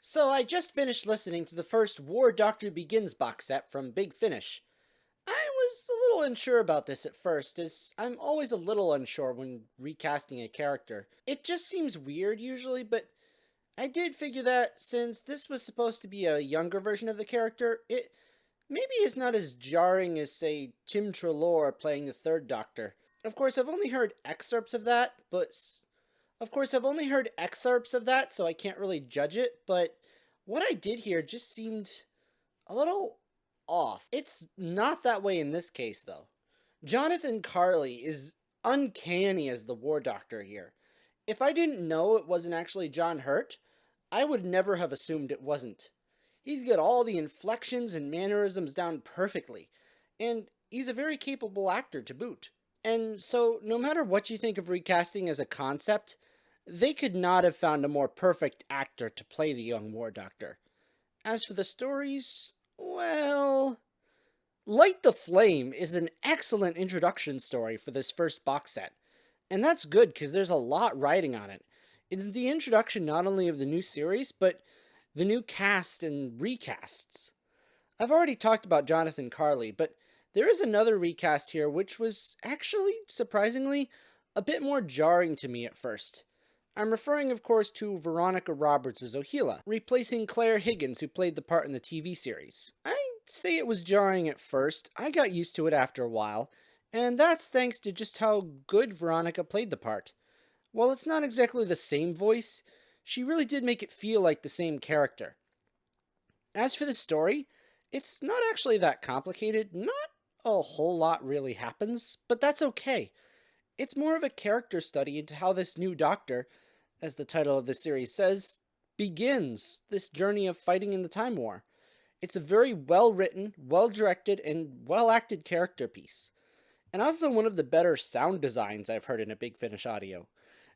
So I just finished listening to the first War Doctor Begins box set from Big Finish. I was a little unsure about this at first, as I'm always a little unsure when recasting a character. It just seems weird usually, but I did figure that since this was supposed to be a younger version of the character, it maybe is not as jarring as, say, Tim Treloar playing the third Doctor. Of course, I've only heard excerpts of that, so I can't really judge it, but what I did here just seemed a little off. It's not that way in this case, though. Jonathan Carley is uncanny as the War Doctor here. If I didn't know it wasn't actually John Hurt, I would never have assumed it wasn't. He's got all the inflections and mannerisms down perfectly, and he's a very capable actor to boot. And so, no matter what you think of recasting as a concept, they could not have found a more perfect actor to play the young War Doctor. As for the stories, well, Light the Flame is an excellent introduction story for this first box set. And that's good because there's a lot riding on it. It's the introduction not only of the new series, but the new cast and recasts. I've already talked about Jonathan Carley, but there is another recast here which was actually, surprisingly, a bit more jarring to me at first. I'm referring, of course, to Veronica Roberts as Ohila, replacing Claire Higgins, who played the part in the TV series. I'd say it was jarring at first. I got used to it after a while, and that's thanks to just how good Veronica played the part. While it's not exactly the same voice, she really did make it feel like the same character. As for the story, it's not actually that complicated. Not a whole lot really happens, but that's okay. It's more of a character study into how this new Doctor, as the title of the series says, begins this journey of fighting in the Time War. It's a very well written, well directed, and well acted character piece. And also one of the better sound designs I've heard in a Big Finish audio.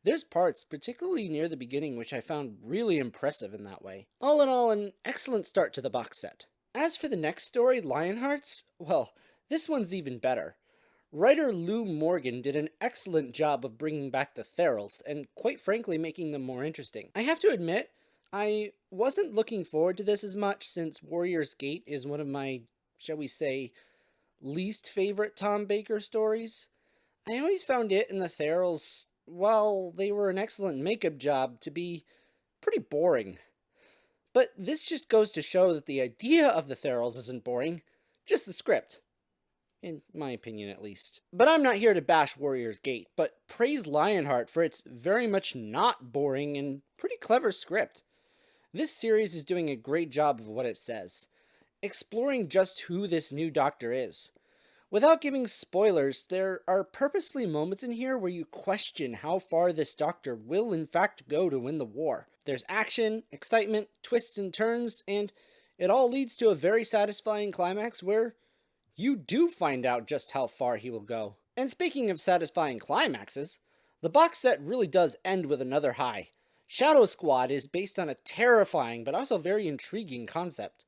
There's parts, particularly near the beginning, which I found really impressive in that way. All in all, an excellent start to the box set. As for the next story, Lionhearts, well, this one's even better. Writer Lou Morgan did an excellent job of bringing back the Therals, and quite frankly making them more interesting. I have to admit, I wasn't looking forward to this as much since Warrior's Gate is one of my, shall we say, least favorite Tom Baker stories. I always found it and the Therals, while they were an excellent makeup job, to be pretty boring. But this just goes to show that the idea of the Therals isn't boring, just the script. In my opinion, at least. But I'm not here to bash Warrior's Gate, but praise Lionheart for its very much not boring and pretty clever script. This series is doing a great job of what it says, exploring just who this new Doctor is. Without giving spoilers, there are purposely moments in here where you question how far this Doctor will in fact go to win the war. There's action, excitement, twists and turns, and it all leads to a very satisfying climax where you do find out just how far he will go. And speaking of satisfying climaxes, the box set really does end with another high. Shadow Squad is based on a terrifying but also very intriguing concept.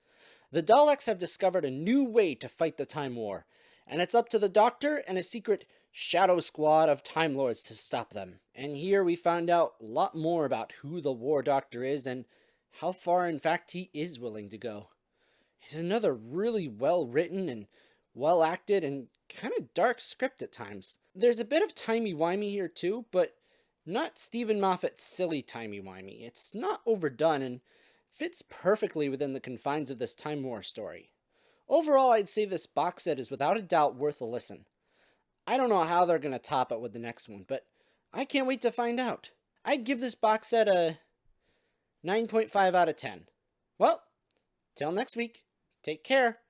The Daleks have discovered a new way to fight the Time War, and it's up to the Doctor and a secret Shadow Squad of Time Lords to stop them. And here we find out a lot more about who the War Doctor is and how far in fact he is willing to go. He's another really well written and well acted and kind of dark script at times. There's a bit of timey-wimey here too, but not Stephen Moffat's silly timey-wimey. It's not overdone and fits perfectly within the confines of this Time War story. Overall, I'd say this box set is without a doubt worth a listen. I don't know how they're going to top it with the next one, but I can't wait to find out. I'd give this box set a 9.5 out of 10. Well, till next week, take care.